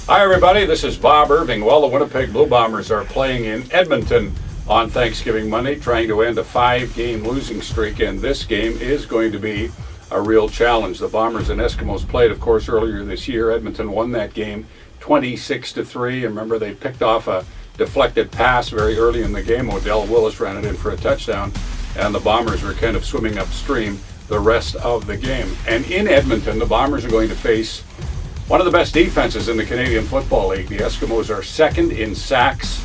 Hi everybody, this is Bob Irving. Well, the Winnipeg Blue Bombers are playing in Edmonton on Thanksgiving Monday, trying to end a 5-game losing streak, and this game is going to be a real challenge. The Bombers and Eskimos played, of course, earlier this year. Edmonton won that game 26-3. And remember, they picked off a deflected pass very early in the game. Odell Willis ran it in for a touchdown, and the Bombers were kind of swimming upstream the rest of the game. And in Edmonton, the Bombers are going to face one of the best defenses in the Canadian Football League. The Eskimos are second in sacks,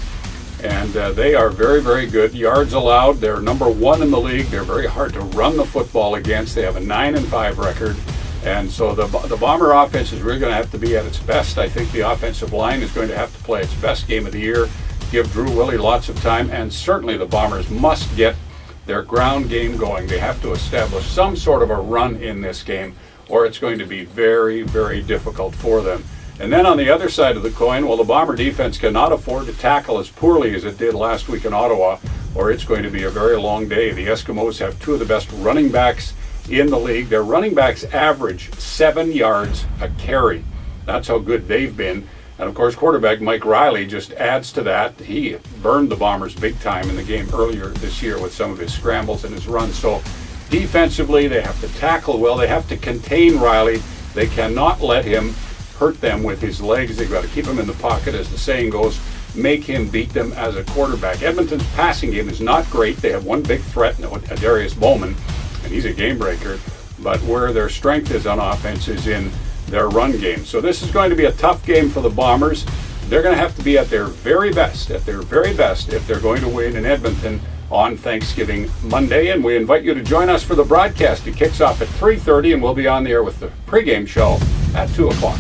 and they are very, very good. Yards allowed, they're number 1 in the league. They're very hard to run the football against. They have a 9-5 record, and so the Bomber offense is really going to have to be at its best. I think the offensive line is going to have to play its best game of the year, give Drew Willie lots of time, and certainly the Bombers must get their ground game going. They have to establish some sort of a run in this game, or it's going to be very, very difficult for them. And then on the other side of the coin, well, the Bomber defense cannot afford to tackle as poorly as it did last week in Ottawa, or it's going to be a very long day. The Eskimos have 2 of the best running backs in the league. Their running backs average 7 yards a carry. That's how good they've been. And of course, quarterback Mike Riley just adds to that. He burned the Bombers big time in the game earlier this year with some of his scrambles and his runs. So defensively, they have to tackle well. They have to contain Riley. They cannot let him hurt them with his legs. They've got to keep him in the pocket, as the saying goes, make him beat them as a quarterback. Edmonton's passing game is not great. They have one big threat, Darius Bowman, and he's a game breaker. But where their strength is on offense is in their run game. So this is going to be a tough game for the Bombers. They're going to have to be at their very best, if they're going to win in Edmonton on Thanksgiving Monday. And we invite you to join us for the broadcast. It kicks off at 3:30, and we'll be on the air with the pregame show at 2 o'clock.